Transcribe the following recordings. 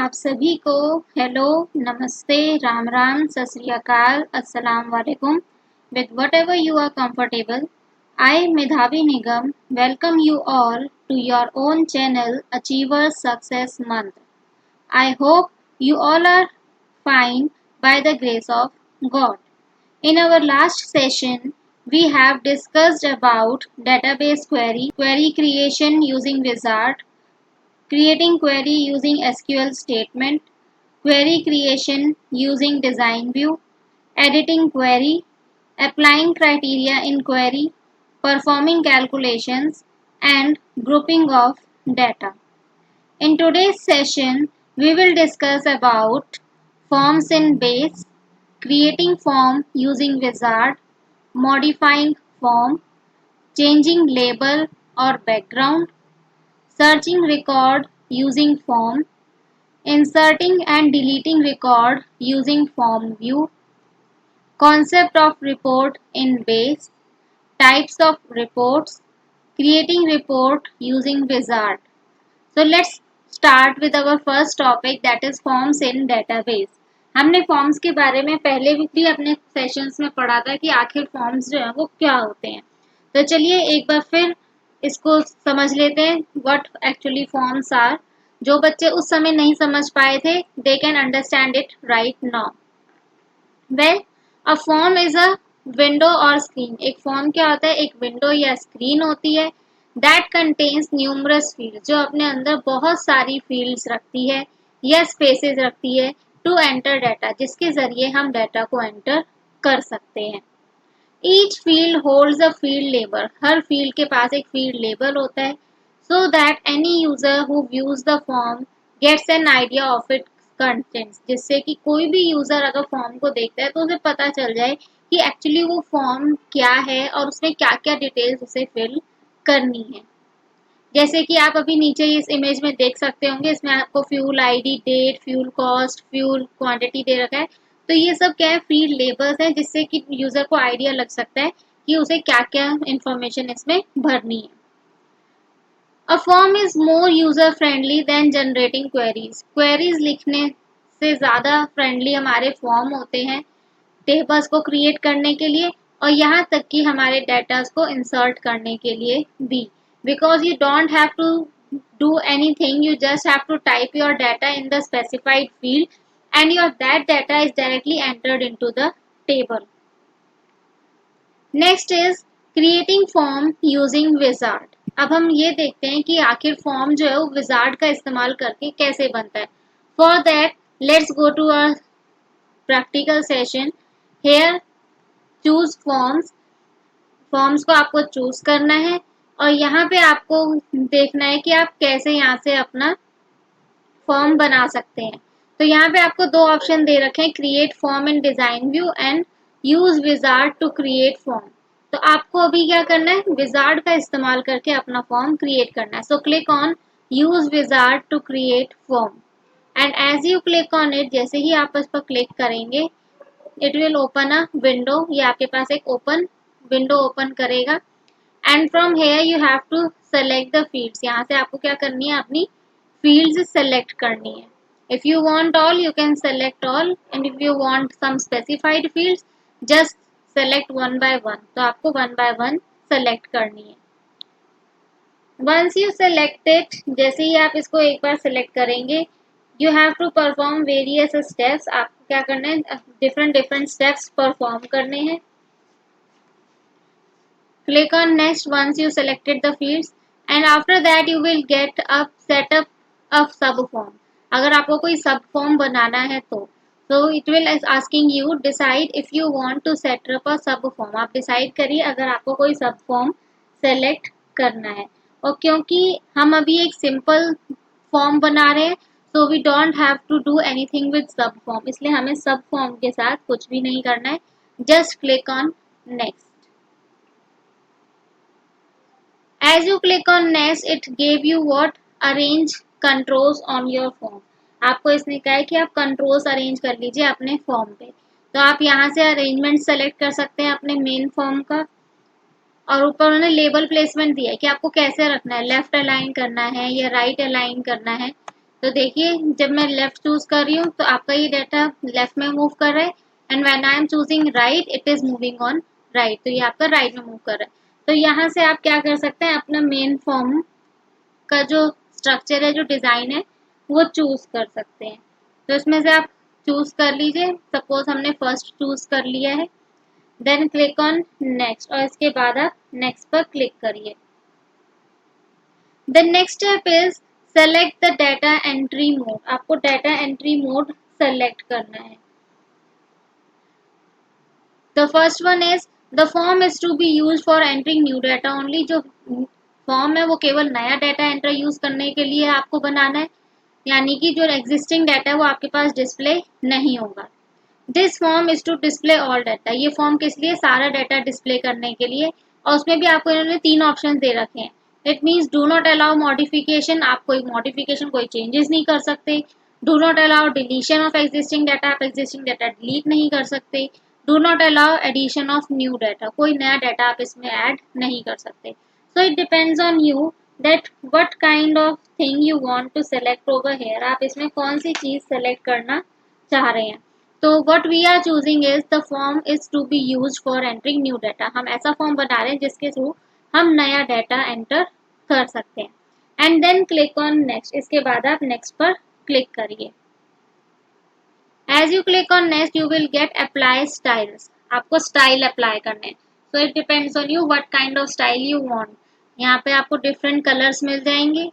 आप सभी को हेलो, नमस्ते, राम राम, सत श्री अकाल, अस्सलाम वालेकुम. With whatever you are comfortable, I, Medhavi Nigam, welcome you all to your own channel Achievers Success Mantra. I hope you all are fine by the grace of God. In our last session, we have discussed about database query creation using Wizard, creating query using SQL statement, query creation using design view, editing query, applying criteria in query, performing calculations, and grouping of data. In today's session, we will discuss about forms in base, creating form using wizard, modifying form, changing label or background, searching record using form, inserting and deleting record using form view, concept of report in base, types of reports, creating report using wizard. So let's start with our first topic, that is forms in database. हमने forms के बारे में पहले भी अपने sessions में पढ़ा था कि आखिर फॉर्म्स जो है वो क्या होते हैं. तो चलिए एक बार फिर इसको समझ लेते हैं व्हाट एक्चुअली फॉर्म्स आर. जो बच्चे उस समय नहीं समझ पाए थे, they can understand it right now. Well, a form is a window और स्क्रीन. एक फॉर्म क्या होता है? एक विंडो या स्क्रीन होती है दैट कंटेन्स न्यूमरस फील्ड, जो अपने अंदर बहुत सारी फील्ड्स रखती है या स्पेसेस रखती है टू एंटर डाटा, जिसके जरिए हम डाटा को एंटर कर सकते हैं. Each field holds a field label. Her field के पास एक फील्ड लेबल होता है so that any user who views the form gets an idea of its contents, जिससे कि कोई भी यूजर अगर फॉर्म को देखता है तो उसे पता चल जाए कि एक्चुअली वो फॉर्म क्या है और उसमें क्या क्या डिटेल्स उसे फिल करनी है. जैसे कि आप अभी नीचे इस इमेज में देख सकते होंगे, इसमें आपको fuel ID, date, fuel cost, fuel quantity दे रखा है. तो ये सब क्या है? फील्ड लेबल्स हैं, जिससे कि यूजर को आइडिया लग सकता है कि उसे क्या क्या इंफॉर्मेशन इसमें भरनी है. A form is more user friendly than generating queries. Queries लिखने से ज़्यादा फ्रेंडली हमारे फॉर्म होते हैं टेबल्स को क्रिएट करने के लिए और यहाँ तक कि हमारे डेटास को इंसर्ट करने के लिए भी. Because you don't have to do anything, you just have to type your data in the specified field and that data is directly entered into the table. Next is creating form using wizard. अब हम ये देखते हैं कि आखिर form जो है वो विजार्ड का इस्तेमाल करके कैसे बनता है. For that let's go to our practical session. Here choose forms. Forms को आपको चूज करना है और यहाँ पे आपको देखना है कि आप कैसे यहाँ से अपना फॉर्म बना सकते हैं. तो यहाँ पे आपको दो ऑप्शन दे रखे हैं, create form in design view and use wizard to create form. तो आपको अभी क्या करना है? विजार्ड का इस्तेमाल करके अपना फॉर्म क्रिएट करना है. So click on use wizard to create form and as you click on it, जैसे ही आप इस पर क्लिक करेंगे it will open a window. ये आपके पास एक ओपन विंडो ओपन करेगा and from here you have to select the fields. यहाँ से आपको क्या करनी है? अपनी फील्ड्स सेलेक्ट करनी है. If you want all, you can select all, and if you want some specified fields, just select one by one. तो आपको one by one select करनी है. Once you select it, जैसे ही आप इसको एक बार select करेंगे, you have to perform various steps. आपको क्या करना है? different steps perform करने हैं. Click on next once you selected the fields, and after that you will get a setup of subform. अगर आपको कोई सब फॉर्म बनाना है तो it will asking you decide if you want to set up a sub form. आप decide करिए अगर आपको कोई सब फॉर्म सेलेक्ट करना है. और क्योंकि हम अभी एक सिंपल फॉर्म बना रहे हैं so we don't have to do anything with sub form, इसलिए हमें सब फॉर्म के साथ कुछ भी नहीं करना है. Just click on next. As you click on next, it gave you what? Arrange controls on your form. आपको इसने कहा है कि आप कंट्रोल्स अरेंज कर लीजिए अपने फॉर्म पे. तो आप यहाँ से अरेंजमेंट सेलेक्ट कर सकते हैं अपने मेन फॉर्म का. और ऊपर उन्होंने लेबल प्लेसमेंट दिया है कि आपको कैसे रखना है, लेफ्ट अलाइन करना है या राइट अलाइन करना है. तो देखिए जब मैं लेफ्ट चूज कर रही हूँ तो आपका ये डाटा लेफ्ट में मूव कर रहा है, and when I am choosing right it is moving on right, तो ये आपका राइट में मूव कर रहा है। तो यहाँ से आप क्या कर सकते हैं, अपना मेन फॉर्म का जो स्ट्रक्चर है, जो डिज़ाइन है, वो चूज कर सकते हैं। तो इसमें से आप चूज कर लीजिए, सपोज हमने फर्स्ट चूज कर लिया है, देन क्लिक ऑन नेक्स्ट, और इसके बाद आप नेक्स्ट पर क्लिक करिए। The next step is select the data entry mode. आपको डाटा एंट्री मोड सेलेक्ट करना है। The first one is the form is to be use for entering new data only. जो फॉर्म है वो केवल नया डाटा एंटर यूज करने के लिए आपको बनाना है, यानी कि जो एग्जिस्टिंग डाटा है वो आपके पास डिस्प्ले नहीं होगा। This form is to display all data. ये फॉर्म किस लिए, सारा डाटा डिस्प्ले करने के लिए, और उसमें भी आपको इन्होंने 3 ऑप्शन दे रखे हैं। It means do not allow modification, आप कोई मॉडिफिकेशन कोई चेंजेस नहीं कर सकते। Do not allow deletion of existing data, आप एग्जिस्टिंग डाटा डिलीट नहीं कर सकते। Do not allow addition of new data, कोई नया डाटा आप इसमें ऐड नहीं कर सकते। So it depends on you that what kind of thing you want to select over here. आप इसमें कौन सी चीज सेलेक्ट करना चाह रहे हैं। तो what we are choosing is the form is to be used for entering new data। हम ऐसा फॉर्म बना रहे हैं जिसके थ्रू हम नया डाटा एंटर कर सकते हैं। And then click on next, इसके बाद आप नेक्स्ट पर क्लिक करिए। As you click on next you will get apply styles. आपको स्टाइल अप्लाई करने हैं। So it depends on you what kind of style you want. यहाँ पे आपको डिफरेंट कलर्स मिल जाएंगे,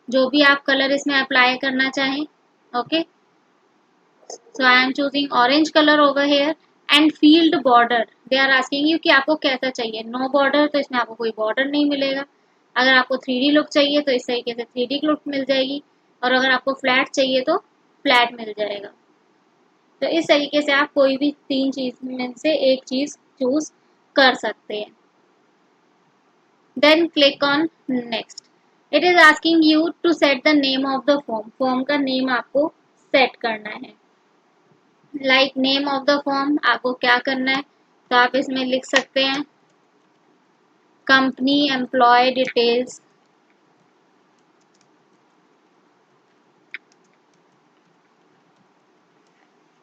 जो भी आप कलर इसमें अप्लाई करना चाहें। Okay, so I am choosing orange color over here। and field border, they are asking you कि आपको कैसा चाहिए। no border, तो इसमें आपको कोई border नहीं मिलेगा। अगर आपको 3D लुक चाहिए तो इस तरीके से 3D लुक मिल जाएगी, और अगर आपको फ्लैट चाहिए तो फ्लैट मिल जाएगा। तो इस तरीके से आप कोई भी 3 चीज में से एक चीज चूज कर सकते हैं। Then click on next. It is asking you to set the name of the form. Form का नेम आपको सेट करना है। Like name of the form आपको क्या करना है, तो आप इसमें लिख सकते हैं company employee details.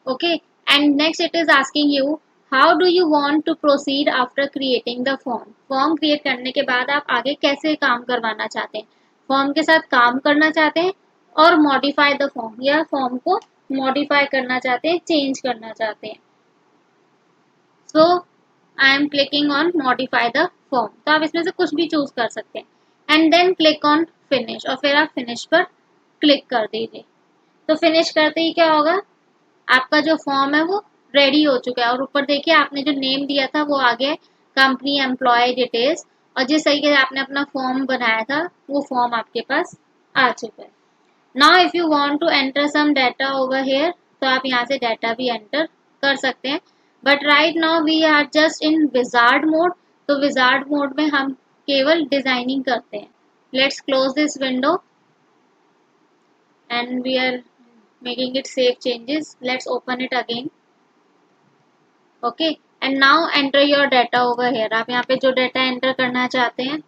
Okay, and next it is asking you how do you want to proceed after creating the form. Form create करने के बाद आप आगे कैसे काम करवाना चाहते हैं, फॉर्म के साथ काम करना चाहते हैं और मॉडिफाई द फॉर्म, या फॉर्म को मॉडिफाई करना चाहते हैं, चेंज करना चाहते हैं। So I am clicking on modify the form. तो आप इसमें से कुछ भी चूज कर सकते हैं। And then click on finish, और फिर आप फिनिश पर क्लिक कर दीजिए। तो फिनिश करते ही क्या होगा, आपका जो फॉर्म है वो रेडी हो चुका है, और ऊपर देखिए आपने जो नेम दिया था वो आ गया है, कंपनी एम्प्लॉय डिटेल्स, और जिस तरीके से आपने अपना फॉर्म बनाया था वो फॉर्म आपके पास आ चुका है। Now if you want to enter some data over here, तो आप यहाँ से डाटा भी एंटर कर सकते हैं। But right now we are just in wizard mode, तो विजार्ड मोड में हम केवल डिजाइनिंग करते हैं। Let's close this window and we are making it save changes। Let's open it again। okay, and now enter your data over here। आप यहाँ पे जो डाटा एंटर करना चाहते हैं,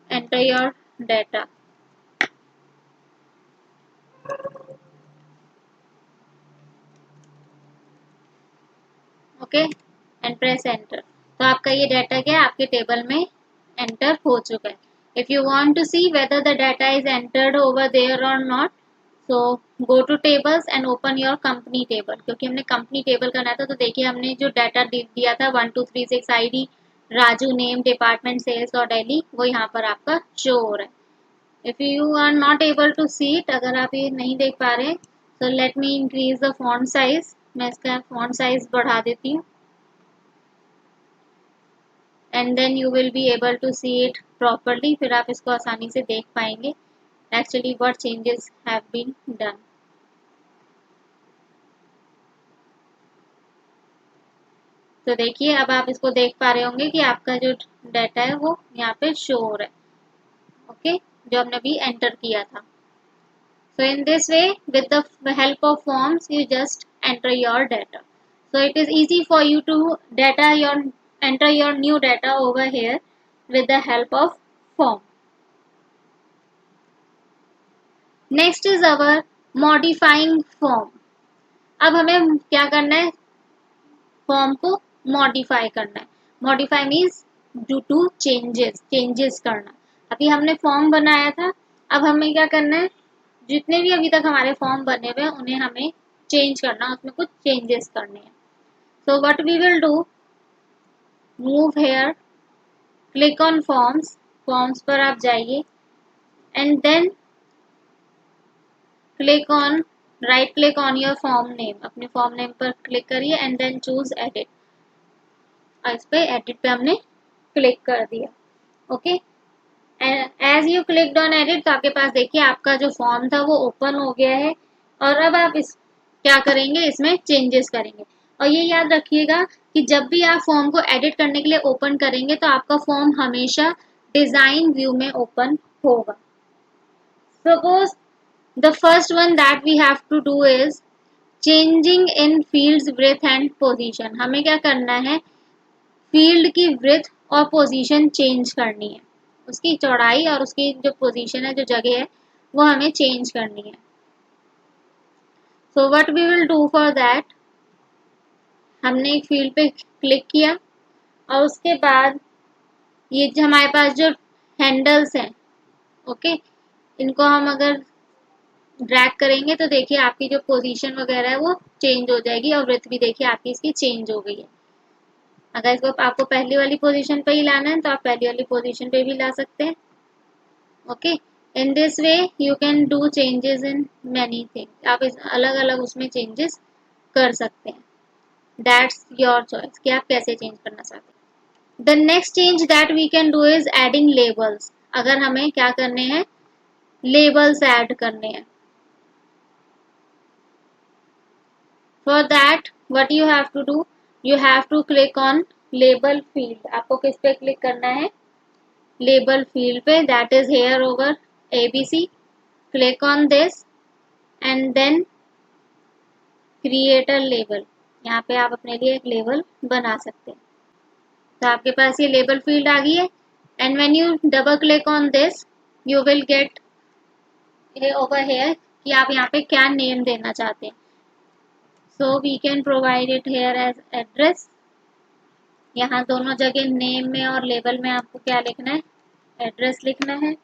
enter your data। Okay, and press enter. तो आपका ये डाटा क्या है, आपके टेबल में एंटर हो चुका है। If you want to see whether the data is entered over there और not, so go to tables and open your company table. क्योंकि हमने कंपनी टेबल करना था, तो देखिए हमने जो डाटा दिया था 1236 ID, Raju name, department sales और दिल्ली, वो यहाँ पर आपका शो हो रहा है। If you are not able to see it, अगर आप ये नहीं देख पा रहे, so let me increase the font size। मैं इसका font size बढ़ा देती हूँ, and then you will be able to see it properly। फिर आप इसको आसानी से देख पाएंगे actually what changes have been done। तो देखिए अब आप इसको देख पा रहे होंगे कि आपका जो डाटा है वो यहाँ पे शो हो रहा है। ओके, जो हमने अभी एंटर किया था। So in this way, with the help of forms, you just enter your data। So it is easy for you to enter your new data over here with the help of form। Next is our modifying form. अब हमें क्या करना है, form को modify करना है। Modify means due to changes करना। अभी हमने फॉर्म बनाया था, अब हमें क्या करना है, जितने भी अभी तक हमारे फॉर्म बने हुए हैं उन्हें हमें चेंज करना, उसमें कुछ चेंजेस करने हैं। So what we will do, move here, click on forms, forms पर आप जाइए and then click on, right click on your form name, अपने फॉर्म नेम पर क्लिक करिए एंड देन चूज एडिट। इस पे एडिट पे हमने क्लिक कर दिया। Okay, as you clicked on edit तो आपके पास देखिए आपका जो फॉर्म था वो ओपन हो गया है। और अब आप इस क्या करेंगे, इसमें चेंजेस करेंगे। और ये याद रखिएगा कि जब भी आप फॉर्म को एडिट करने के लिए ओपन करेंगे तो आपका फॉर्म हमेशा डिजाइन व्यू में ओपन होगा। Suppose the first one that we have to do is changing in fields breadth and position. हमें क्या करना है, फील्ड की ब्रेथ और पोजीशन चेंज करनी है, उसकी चौड़ाई और उसकी जो पोजीशन है, जो जगह है, वो हमें चेंज करनी है। So what we will do for that, हमने एक फील्ड पे क्लिक किया और उसके बाद ये जो हमारे पास जो हैंडल्स हैं, ओके, इनको हम अगर ड्रैग करेंगे तो देखिए आपकी जो पोजीशन वगैरह है वो चेंज हो जाएगी और ब्रेथ भी देखिए आपकी इसकी चेंज हो गई है। अगर इसको आपको पहली वाली पोजीशन पे ही लाना है तो आप पहली वाली पोजीशन पे भी ला सकते हैं। Okay, in this way you can do changes in many things. आप इस अलग अलग उसमें चेंजेस कर सकते हैं। दैट्स योर चॉइस कि आप कैसे चेंज करना चाहते हैं। The next change that we can do is adding labels. अगर हमें क्या करने हैं, लेबल्स ऐड करने हैं। For that what you have to do, you have to click on label field. आपको किस पे क्लिक करना है, लेबल फील्ड पे, that is here over ABC। Click on this and then create a label. यहाँ पे आप अपने लिए एक लेबल बना सकते हैं। तो आपके पास ये लेबल फील्ड आ गई है and when you double click on this you will get over here कि आप यहाँ पे क्या नेम देना चाहते हैं। So we can provide it here as address. यहाँ दोनों जगह नेम में और लेबल में आपको क्या लिखना है, एड्रेस लिखना है।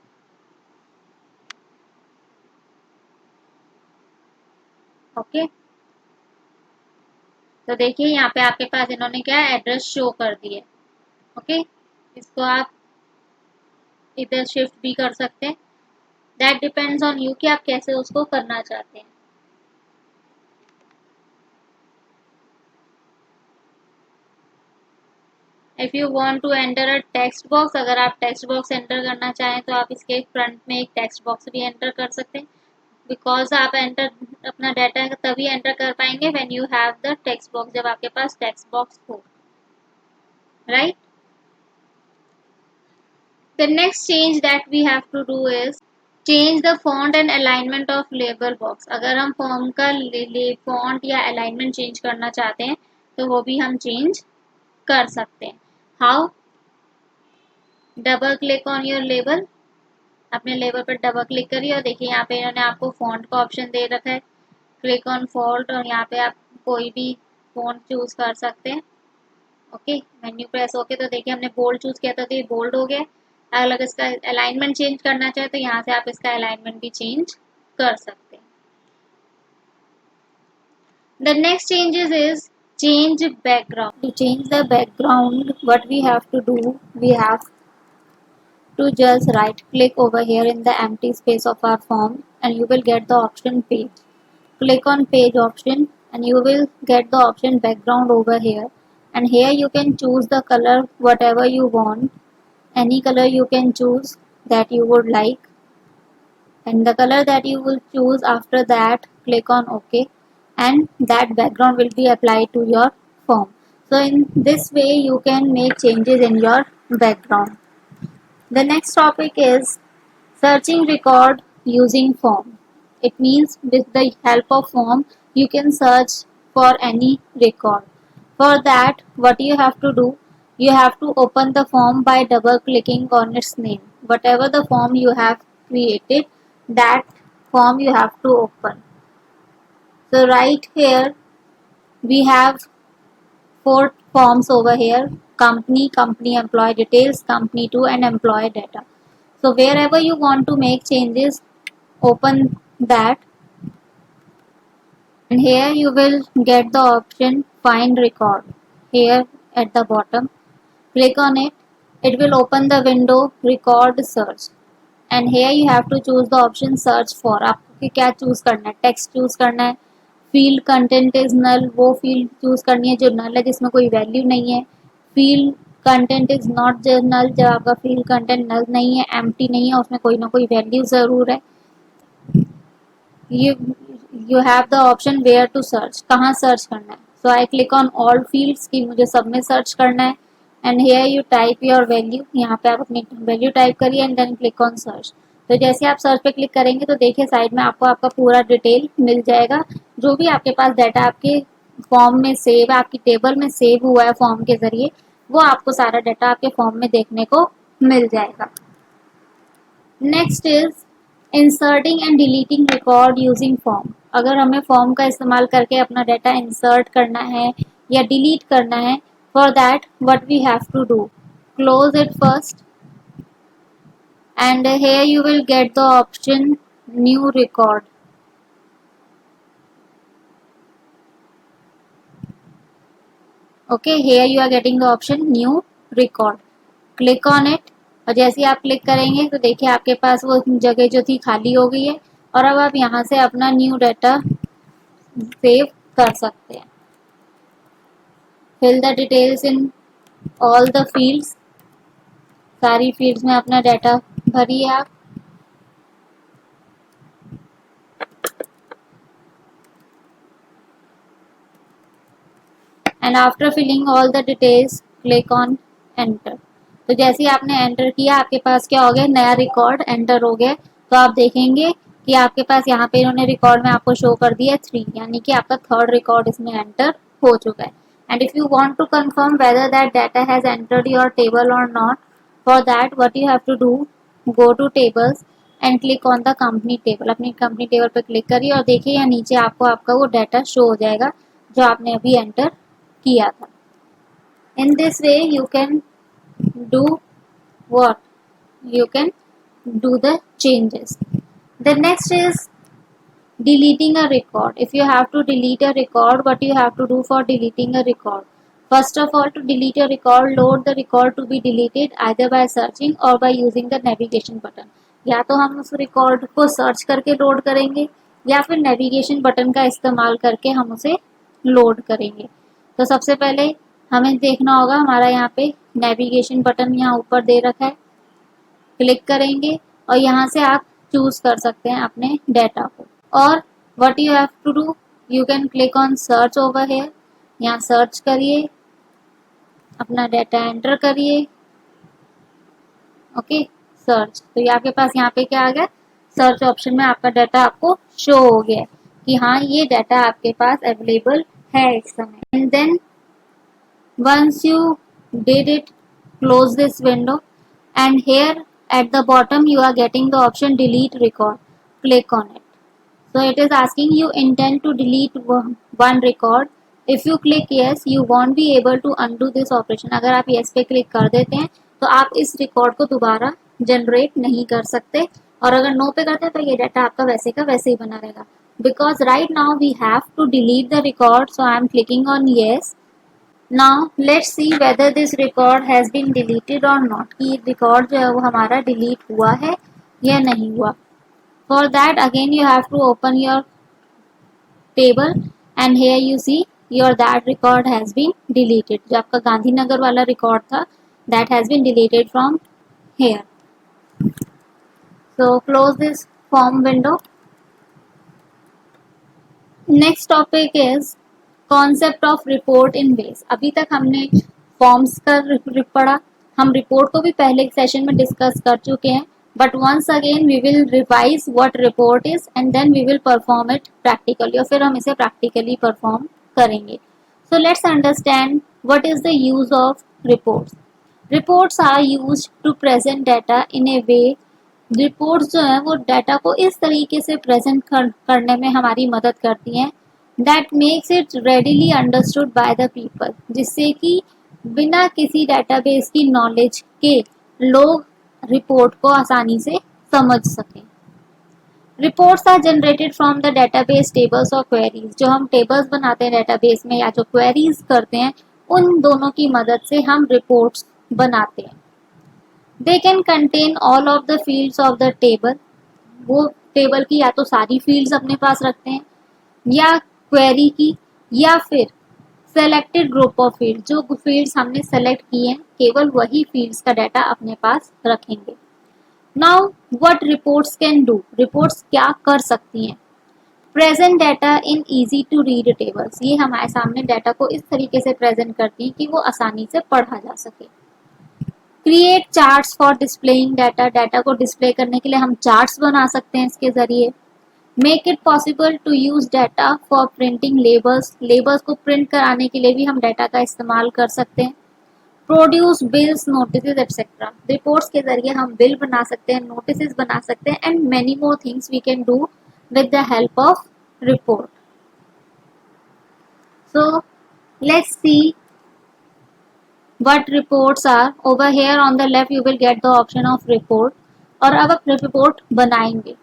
ओके, तो देखिए यहाँ पे आपके पास इन्होंने क्या एड्रेस शो कर दिए। ओके, इसको आप इधर शिफ्ट भी कर सकते हैं। दैट डिपेंड्स ऑन यू कि आप कैसे उसको करना चाहते हैं। If you want to enter a text box, अगर आप टेक्स्ट बॉक्स एंटर करना चाहें तो आप इसके फ्रंट में एक टेक्स्ट बॉक्स भी एंटर कर सकते हैं। बिकॉज आप एंटर अपना डाटा तभी एंटर कर पाएंगे when you have the text box, जब आपके पास टेक्स्ट बॉक्स हो, right. The next change that we have to do is change the font and alignment of label box। अगर हम फॉर्म का फॉन्ट या अलाइनमेंट चेंज करना चाहते हैं तो वो भी हम चेंज कर सकते हैं। How, double click on your label, अपने लेबल पर डबल क्लिक करिए और देखिए यहाँ पे इन्होंने आपको फॉन्ट का ऑप्शन दे रखा है। क्लिक ऑन फॉन्ट और यहाँ पे आप कोई भी फॉन्ट चूज कर सकते हैं। ओके, मेन्यू प्रेस होके तो देखिए हमने बोल्ड चूज किया था तो ये बोल्ड हो गया। अगर इसका अलाइनमेंट चेंज करना चाहे तो यहाँ से आप इसका अलाइनमेंट भी चेंज कर सकते हैं। The next changes is change background. To change the background, what we have to do, we have to just right click over here in the empty space of our form and you will get the option page. Click on page option and you will get the option background over here, and here you can choose the color whatever you want. Any color you can choose that you would like, and the color that you will choose, after that click on OK, and that background will be applied to your form. So in this way you can make changes in your background. The next topic is searching record using form. It means with the help of form you can search for any record. For that what you have to do, you have to open the form by double clicking on its name. Whatever the form you have created, that form you have to open. So right here we have four forms over here: company, company employee details, company to, and employee data. So wherever you want to make changes, open that, and here you will get the option find record here at the bottom. Click on it. It will open the window record search, and here you have to choose the option search for. आपको क्या choose करना है? Text choose करना है, field content is null, वो field choose करनी है जो नल है, जिसमें कोई वैल्यू नहीं है। Field content is not null, जब आपका फील्ड कंटेंट नल नहीं है, एम्प्टी नहीं है, उसमें कोई ना कोई वैल्यू जरूर है। you you have the option where to search, कहाँ सर्च करना है। so I click on all fields कि मुझे सब में सर्च करना है, and here you type your value, यहाँ पे आप अपनी वैल्यू टाइप करिए and then click on search। तो जैसे आप सर्च पे क्लिक करेंगे तो देखिए साइड में आपको आपका पूरा डिटेल मिल जाएगा, जो भी आपके पास डाटा आपके फॉर्म में सेव है, आपकी टेबल में सेव हुआ है फॉर्म के जरिए, वो आपको सारा डाटा आपके फॉर्म में देखने को मिल जाएगा। Next is inserting and deleting record using form. अगर हमें फॉर्म का इस्तेमाल करके अपना डाटा इंसर्ट करना है या डिलीट करना है, for that what we have to do, close it first and here you will get the option new record. Okay, here you are getting the option new record. Click on it, और जैसे ही आप click करेंगे तो देखिए आपके पास वो जगह जो थी खाली हो गई है, और अब आप यहाँ से अपना न्यू डाटा सेव कर सकते हैं। Fill the details in all the fields, सारी फील्ड्स में अपना डाटा भरिए आप। And after filling all the details click on enter. तो जैसे ही आपने एंटर किया आपके पास क्या हो गया, नया रिकॉर्ड एंटर हो गया। तो आप देखेंगे कि आपके पास यहाँ पे इन्होंने रिकॉर्ड में आपको शो कर दिया 3, यानी कि आपका थर्ड रिकॉर्ड इसमें एंटर हो चुका है। And if you want to confirm whether that data has entered your table और not, for that what you have to do, go to tables and click on the company table. अपनी company table पर click करिए और देखिए यहाँ नीचे आपको आपका वो डाटा शो हो जाएगा जो आपने अभी एंटर किया था। In this way you can do what? You can do the changes. The next is deleting a record. If you have to delete a record, what you have to do for deleting a record? First of all, to delete a record, load the record to be deleted either by searching or by using the navigation button. या तो हम उस record को search करके load करेंगे या फिर navigation button का इस्तेमाल करके हम उसे लोड करेंगे। तो सबसे पहले हमें देखना होगा, हमारा यहाँ पे नेविगेशन बटन यहाँ ऊपर दे रखा है, क्लिक करेंगे और यहाँ से आप चूज कर सकते हैं अपने डाटा को। और what you have to do, you can click on search over here, यहाँ सर्च करिए, अपना डाटा एंटर करिए। ओके, सर्च, तो ये आपके पास यहाँ पे क्या आ गया, सर्च ऑप्शन में आपका डाटा आपको शो हो गया कि हाँ ये डाटा आपके पास अवेलेबल है इस समय। And then once you did it, close this window and here at the bottom you are getting the option delete record. Click on it. So it is asking you intend to delete one record. If you click yes, you won't be able to undo this operation. अगर आप yes पे click कर देते हैं तो आप इस record को दोबारा जनरेट नहीं कर सकते, और अगर नो पे करते हैं तो ये डाटा आपका वैसे का वैसे ही बना रहेगा। Because right now we have to delete the record, so I am clicking on yes. Now let's see whether this record has been deleted or not, कि रिकॉर्ड जो है वो हमारा डिलीट हुआ है या नहीं हुआ। For that again you have to open your table and here you see your that record has been deleted। जो आपका गांधीनगर वाला रिकॉर्ड था that has been deleted from here। So close this form window। Next topic is concept of report in base. अभी तक हमने forms का पढ़ा, हम रिपोर्ट को भी पहले सेशन में डिस्कस कर चुके हैं, but once again we will revise what report is and then we will perform it practically, और फिर हम इसे प्रैक्टिकली परफॉर्म करेंगे। So let's understand what is the use of reports. Reports are used to present data in a way reports जो है वो data को इस तरीके से प्रेजेंट करने में हमारी मदद करती हैं that makes it readily understood by the people, जिससे कि बिना किसी डेटाबेस की नॉलेज के लोग रिपोर्ट को आसानी से समझ सकें। Reports are generated from the database tables और क्वेरीज। जो हम टेबल्स बनाते हैं डेटाबेस में या जो क्वेरीज करते हैं, उन दोनों की मदद से हम रिपोर्ट्स बनाते हैं। They can contain all of the fields of the table. वो टेबल की या तो सारी फील्ड्स अपने पास रखते हैं या क्वेरी की, या फिर सेलेक्टेड ग्रुप ऑफ फील्ड, जो फील्ड्स हमने सेलेक्ट किए हैं केवल वही फील्ड्स का डाटा अपने पास रखेंगे। Now what reports can do, reports क्या कर सकती हैं। Present data in easy to read tables, ये हमारे सामने डाटा को इस तरीके से प्रेजेंट करती हैं कि वो आसानी से पढ़ा जा सके। Create charts for displaying data, data को डिस्प्ले करने के लिए हम चार्ट्स बना सकते हैं इसके जरिए। Make it possible to use data for printing labels, labels को प्रिंट कराने के लिए भी हम डाटा का इस्तेमाल कर सकते हैं। Produce bills, notice etcetera, reports के जरिए हम बिल बना सकते हैं, नोटिस बना सकते हैं, and many more things we can do with the help of report. So let's see what reports are. Over here on the left you will get the option of report, और अब आप report बनाएंगे।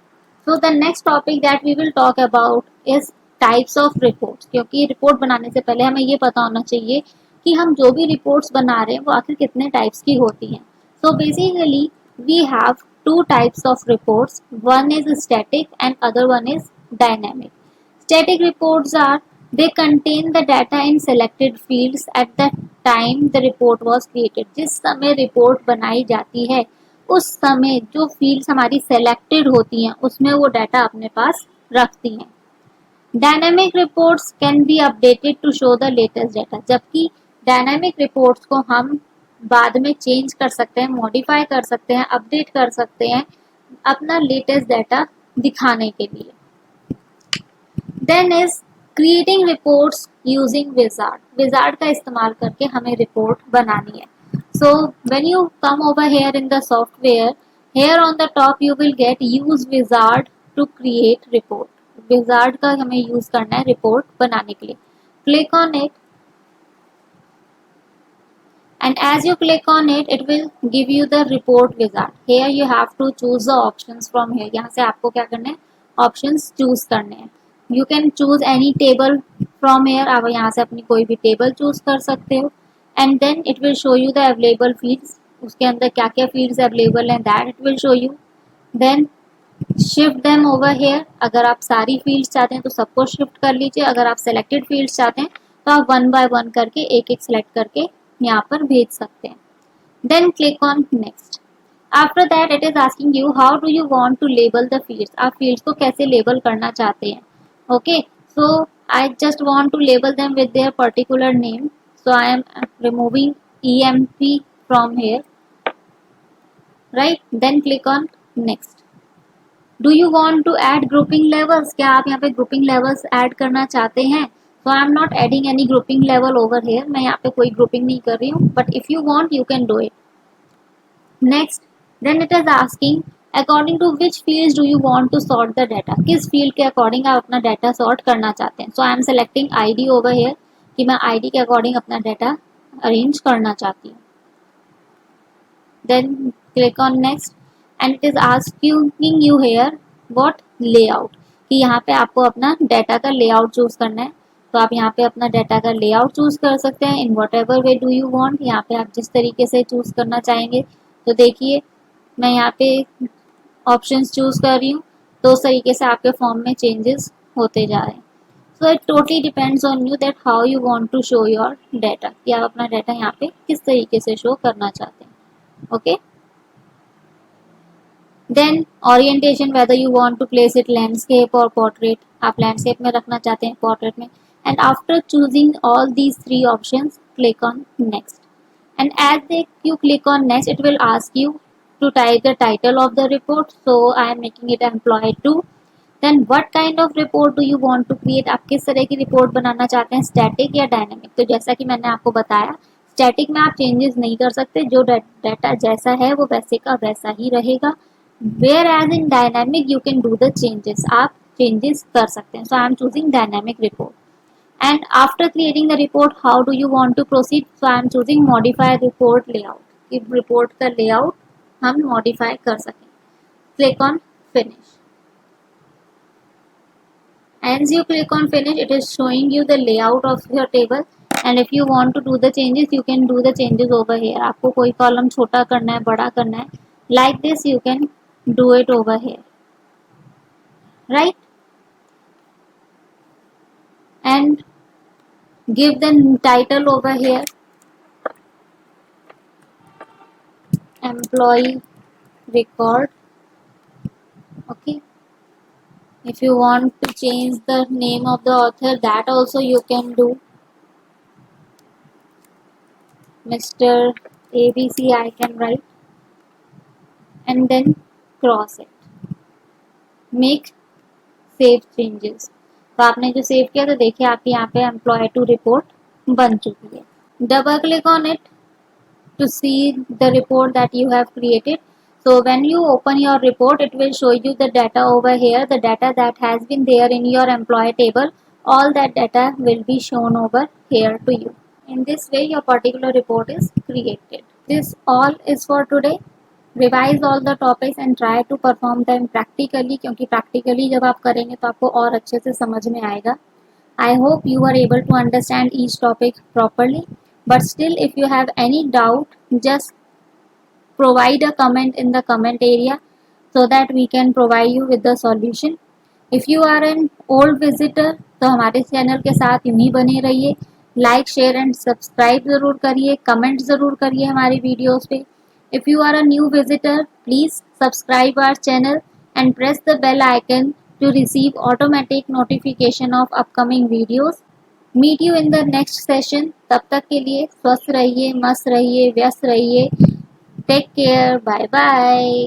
So the next topic that we will talk about is types of reports, क्योंकि report बनाने से पहले हमें ये पता होना चाहिए कि हम जो भी रिपोर्ट्स बना रहे हैं वो आखिर कितने टाइप्स की होती हैं। So basically we have two types of reports, one is static and other one is dynamic. Static reports are, they contain the data in selected fields at the time the report was created. जिस समय report बनाई जाती है उस समय जो fields हमारी selected होती हैं उसमें वो डाटा अपने पास रखती हैं। Dynamic reports can be updated to show the latest data, जबकि डायनामिक रिपोर्ट्स को हम बाद में चेंज कर सकते हैं, मॉडिफाई कर सकते हैं, अपडेट कर सकते हैं अपना लेटेस्ट डाटा दिखाने के लिए। Then is creating reports using wizard, wizard का इस्तेमाल करके हमें रिपोर्ट बनानी है। So when you come over here in the software, here on the top you will get use wizard to create report. Wizard का हमें यूज करना है रिपोर्ट बनाने के लिए। Click on it and as you click on it, it will give you the report wizard. Here you have to choose the options from here. यहाँ से आपको क्या करना है, options choose करने हैं। You can choose any table from here. आप यहाँ से अपनी कोई भी table choose कर सकते हो and then it will show you the available fields. उसके अंदर क्या क्या fields available हैं that it will show you. Then shift them over here. अगर आप सारी fields चाहते हैं तो सबको shift कर लीजिए, अगर आप selected fields चाहते हैं तो आप one by one करके एक एक select करके यहाँ पर भेज सकते हैं। Then click on next. After that it is asking you how do you want to label the fields. आप fields को कैसे label करना चाहते हैं। Okay, so I just want to label them with their particular name. So I am removing EMP from here. Right? Then click on next. Do you want to add grouping levels? क्या आप यहाँ पे grouping levels add करना चाहते हैं? So I am not adding any grouping level over here. मैं यहाँ पे कोई grouping नहीं कर रही हूँ, but if you want you can do it. Next, then it is asking according to which fields do you want to sort the data. किस field के according आप अपना data sort करना चाहते हैं. So I am selecting ID over here कि मैं ID के according अपना data arrange करना चाहती हूँ. Then click on next and it is asking you here what layout, कि यहाँ पे आपको अपना data का layout choose करना है। तो आप यहाँ पे अपना डाटा का लेआउट चूज कर सकते हैं in what ever way do you want. यहाँ पे आप जिस तरीके से चूज करना चाहेंगे, तो देखिए मैं यहाँ पे ऑप्शंस चूज कर रही हूँ तो उस तरीके से आपके फॉर्म में चेंजेस होते जा रहे हैं। So it totally depends on you that how you want to show your data, कि आप अपना डाटा यहाँ पे किस तरीके से शो करना चाहते हैं। Okay, then orientation, whether you want to place it landscape और पोर्ट्रेट, आप लैंडस्केप में रखना चाहते हैं, पोर्ट्रेट में। And after choosing all these three options, click on next. And as you click on next, it will ask you to type the title of the report. So I am making it employee 2. Then what kind of report do you want to create? आप किस तरह की report बनाना चाहते हैं, static या dynamic. तो जैसा कि मैंने आपको बताया, स्टैटिक में आप चेंजेस नहीं कर सकते, जो डाटा जैसा है वो वैसे का वैसा ही रहेगा। Whereas in dynamic you can do the changes, आप चेंजेस कर सकते हैं. So I am choosing dynamic report. And after creating the report, how do you want to proceed? So I am choosing modify report layout. कि report का layout हम modify कर सकें. Click on finish. As you click on finish, it is showing you the layout of your table. And if you want to do the changes, you can do the changes over here. आपको कोई column छोटा करना है, बड़ा करना है. Like this, you can do it over here. Right? And give the title over here. Employee record. Okay. If you want to change the name of the author, that also you can do. Mr. ABC I can write and then cross it. Make save changes. तो आपने जो save किया तो देखिए आपके यहाँ पे employ to report बन चुकी है. Double click on it to see the report that you have created. So when you open your report, it will show you the data over here, the data that has been there in your employee table. All that data will be shown over here to you. In this way, your particular report is created. This all is for today. Revise all the topics and try to perform them practically, क्योंकि practically जब आप करेंगे तो आपको और अच्छे से समझ में आएगा. I hope you are able to understand each topic properly. But still, if you have any doubt, just provide a comment in the comment area so that we can provide you with the solution. If you are an old visitor, तो हमारे channel के साथ यूं ही बने रहिए. Like share and subscribe ज़रूर करिए, comment ज़रूर करिए हमारी वीडियोस पे. If you are a new visitor, please subscribe our channel and press the bell icon to receive automatic notification of upcoming videos. Meet you in the next session. तब तक के लिए स्वस्थ रहिए, मस्त रहिए, व्यस्त रहिए. Take care. Bye bye.